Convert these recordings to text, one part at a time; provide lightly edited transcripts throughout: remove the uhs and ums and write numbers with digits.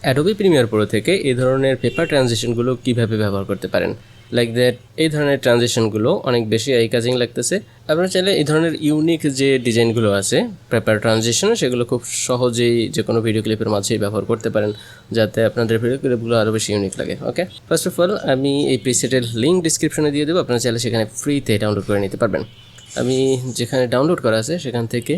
Adobe Premiere Pro থেকে এই ধরনের পেপার ট্রানজিশনগুলো কীভাবে ব্যবহার করতে পারেন, লাইক দ্যাট এই ধরনের ট্রানজিশনগুলো অনেক বেশি আই কাজিং লাগতেছে। আপনারা চাইলে এই ধরনের ইউনিক যে ডিজাইনগুলো আছে পেপার ট্রানজিশনে, সেগুলো খুব সহজেই যে কোনো ভিডিও ক্লিপের মাঝেই ব্যবহার করতে পারেন, যাতে আপনাদের ভিডিও ক্লিপগুলো আরও বেশি ইউনিক লাগে। ওকে, ফার্স্ট অফ অল আমি এই প্রিসেটের লিঙ্ক ডিসক্রিপশনে দিয়ে দেবো, আপনারা চাইলে সেখানে ফ্রিতে ডাউনলোড করে নিতে পারবেন। আমি যেখানে ডাউনলোড করা আছে সেখান থেকে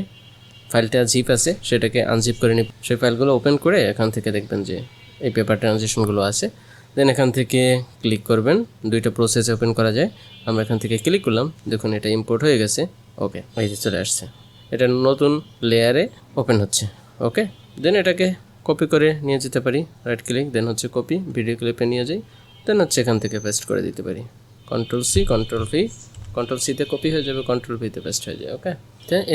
ফাইলটা জিপ আছে, সেটাকে আনজিপ করে নিই। সেই ফাইলগুলো ওপেন করে এখান থেকে দেখবেন যে এই পেপার ট্রানজিশনগুলো আছে। দেন এখান থেকে ক্লিক করবেন, দুইটা প্রসেস ওপেন করা যায়। আমরা এখান থেকে ক্লিক করলাম, দেখুন এটা ইম্পোর্ট হয়ে গেছে। ওকে, এই যে চলে আসছে, এটা নতুন লেয়ারে ওপেন হচ্ছে। ওকে, দেন এটাকে কপি করে নিয়ে যেতে পারি, রাইট ক্লিক, দেন হচ্ছে কপি, ভিডিও ক্লিপে নিয়ে যাই, দেন হচ্ছে এখান থেকে পেস্ট করে দিতে পারি। Control C, control V, control সিতে কপি হয়ে যাবে, কন্ট্রোল ভিতে পেস্ট হয়ে যায়। ওকে,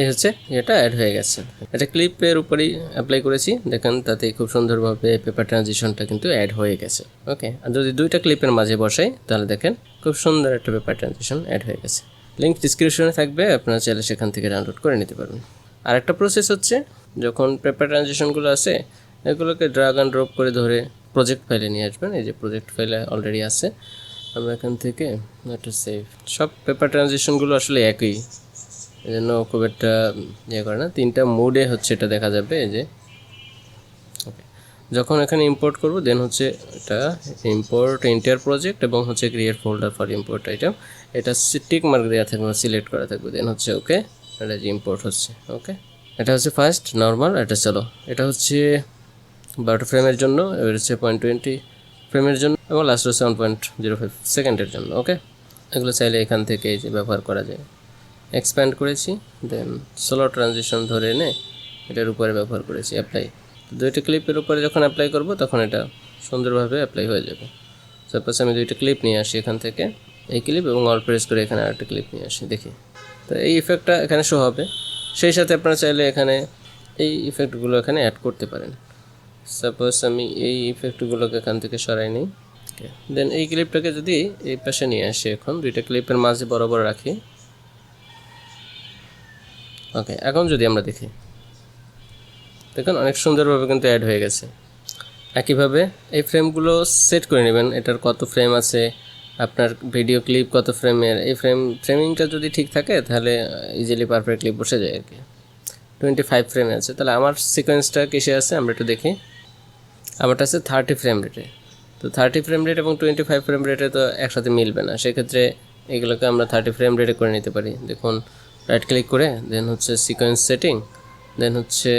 এই হচ্ছে এটা অ্যাড হয়ে গেছে। এটা ক্লিপের উপরেই অ্যাপ্লাই করেছি, দেখেন তাতে খুব সুন্দরভাবে পেপার ট্রানজিশনটা কিন্তু অ্যাড হয়ে গেছে। ওকে, আর যদি দুইটা ক্লিপের মাঝে বসাই তাহলে দেখেন খুব সুন্দর একটা পেপার ট্রানজিশন অ্যাড হয়ে গেছে। লিঙ্ক ডিসক্রিপশনে থাকবে, আপনারা চাইলে সেখান থেকে ডাউনলোড করে নিতে পারবেন। আর একটা প্রসেস হচ্ছে, যখন পেপার ট্রানজিশনগুলো আছে এগুলোকে ড্রাগ অ্যান্ড ড্রপ করে ধরে প্রজেক্ট ফাইলে নিয়ে আসবেন। এই যে প্রজেক্ট ফাইলে অলরেডি আছে, আমরা এখান থেকে একটা সেভ। সব পেপার ট্রানজিশনগুলো আসলে একই, এই জন্য খুব একটা ইয়ে করে না। তিনটা মোডে হচ্ছে এটা দেখা যাবে। এই যে ওকে, যখন এখানে ইম্পোর্ট করব দেন হচ্ছে এটা ইম্পোর্ট এন্টায়ার প্রজেক্ট এবং হচ্ছে create folder for import item, এটা টিক মার্ক দেওয়া থাকবে, সিলেক্ট করা থাকবে। দেন হচ্ছে ওকে, এটা যে ইম্পোর্ট হচ্ছে। ওকে, এটা হচ্ছে ফার্স্ট নর্মাল। এটা চলো, এটা হচ্ছে 12 ফ্রেমের জন্য, এবার হচ্ছে 0.20 ফ্রেমের জন্য এবং লাস্ট হচ্ছে 1.05 সেকেন্ডের জন্য। ওকে, এগুলো চাইলে এখান থেকে এই যে ব্যবহার করা যায়। এক্সপ্যান্ড করেছি, দেন স্লো ট্রানজিশন ধরে এনে এটার উপরে ব্যবহার করেছি, অ্যাপ্লাই। দুইটা ক্লিপের উপরে যখন অ্যাপ্লাই করব তখন এটা সুন্দরভাবে অ্যাপ্লাই হয়ে যাবে। সাপোজ আমি দুইটা ক্লিপ নিয়ে আসি এখান থেকে, এই ক্লিপ এবং অল প্রেস করে এখানে আরেকটা ক্লিপ নিয়ে আসি, দেখি তো এই ইফেক্টটা এখানে শো হবে। সেই সাথে আপনারা চাইলে এখানে এই ইফেক্টগুলো এখানে অ্যাড করতে পারেন। সাপোজ আমি এই ইফেক্টগুলোকে এখান থেকে সরাই নিই, দেন এই ক্লিপটাকে যদি এই পাশে নিয়ে আসি, এখন দুইটা ক্লিপের মাঝে বরাবর রাখি। ওকে, এখন যদি আমরা দেখি, দেখুন অনেক সুন্দরভাবে কিন্তু অ্যাড হয়ে গেছে। একইভাবে এই ফ্রেমগুলো সেট করে নেবেন, এটার কত ফ্রেম আছে, আপনার ভিডিও ক্লিপ কত ফ্রেমের, এই ফ্রেমিংটা যদি ঠিক থাকে তাহলে ইজিলি পারফেক্টলি বসে যায় আর কি। 25 ফ্রেমে আছে, তাহলে আমার সিকোয়েন্সটা কিসে আছে আমরা একটু দেখি। আমারটা আছে 30 ফ্রেম রেটে। তো 30 ফ্রেম রেট এবং 25 ফ্রেম রেটে তো একসাথে মিলবে না, সেক্ষেত্রে এগুলোকে আমরা 30 ফ্রেম রেটে করে নিতে পারি। দেখুন রাইট ক্লিক করে দেন হচ্ছে সিকোয়েন্স সেটিং, দেন হচ্ছে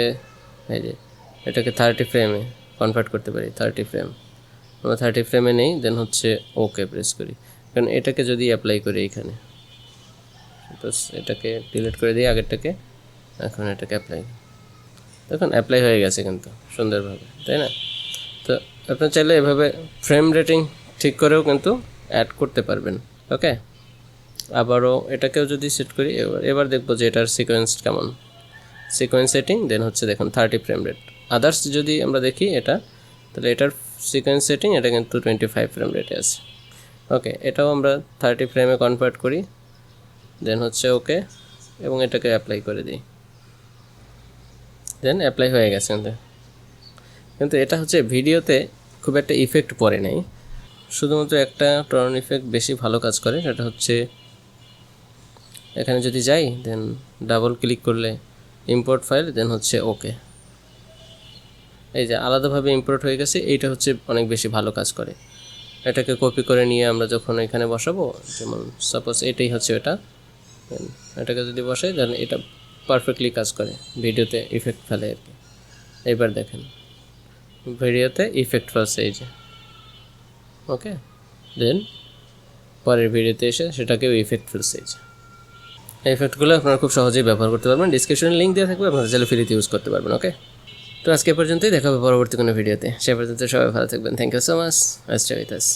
এই যে এটাকে 30 ফ্রেমে কনভার্ট করতে পারি। 30 ফ্রেম আমরা 30 ফ্রেমে নেই, দেন হচ্ছে ওকে প্রেস করি। কারণ এটাকে যদি অ্যাপ্লাই করি এইখানে, তো এটাকে ডিলিট করে দিই আগেরটাকে, এখন এটাকে অ্যাপ্লাই, দেখুন অ্যাপ্লাই হয়ে গেছে কিন্তু সুন্দরভাবে, তাই না? তো আপনার চাইলে এভাবে ফ্রেম রেটিং ঠিক করেও কিন্তু অ্যাড করতে পারবেন। ওকে, আবারও এটাকেও যদি সেট করি, এবার দেখবো যে এটার সিকোয়েন্স কেমন। সিকোয়েন্স সেটিং, দেন হচ্ছে দেখুন 30 ফ্রেম রেট। আদার্স যদি আমরা দেখি এটা, তাহলে এটার সিকোয়েন্স সেটিং এটা কিন্তু 25 ফ্রেম রেটে আছে। ওকে, এটাও আমরা 30 ফ্রেমে কনভার্ট করি, দেন হচ্ছে ওকে এবং এটাকে অ্যাপ্লাই করে দিই, দেন অ্যাপ্লাই হয়ে গেছে। কিন্তু এটা হচ্ছে ভিডিওতে খুব একটা ইফেক্ট পড়ে নাই, শুধুমাত্র একটা টার্ন ইফেক্ট বেশি ভালো কাজ করে, সেটা হচ্ছে এখানে যদি যাই দেন ডাবল ক্লিক করলে ইম্পোর্ট ফাইল, দেন হচ্ছে ওকে, এই যে আলাদাভাবে ইম্পোর্ট হয়ে গেছে। এইটা হচ্ছে অনেক বেশি ভালো কাজ করে। এটাকে কপি করে নিয়ে আমরা যখন এখানে বসাবো, যেমন সাপোজ এটাই হচ্ছে এটা, এটাকে যদি বসাই দেন এটা পারফেক্টলি কাজ করে, ভিডিওতে ইফেক্ট ফেলে আর কি। এবার দেখেন ভিডিওতে ইফেক্ট ফেলছে এই যে, ওকে, দেন পরের ভিডিওতে এসে সেটাকেও ইফেক্ট ফেলছে এই যে। এই ইফেক্টগুলো আপনারা খুব সহজেই ব্যবহার করতে পারবেন, ডিসক্রিপশনে লিঙ্ক দেওয়া থাকবে, আপনারা চাইলে ফ্রিতে ইউজ করতে পারবেন। ওকে, তো আজকে পর্যন্তই, দেখা হবে পরবর্তী কোনো ভিডিওতে। সে পর্যন্ত সবাই ভালো থাকবেন। Thank you so much, stay with us.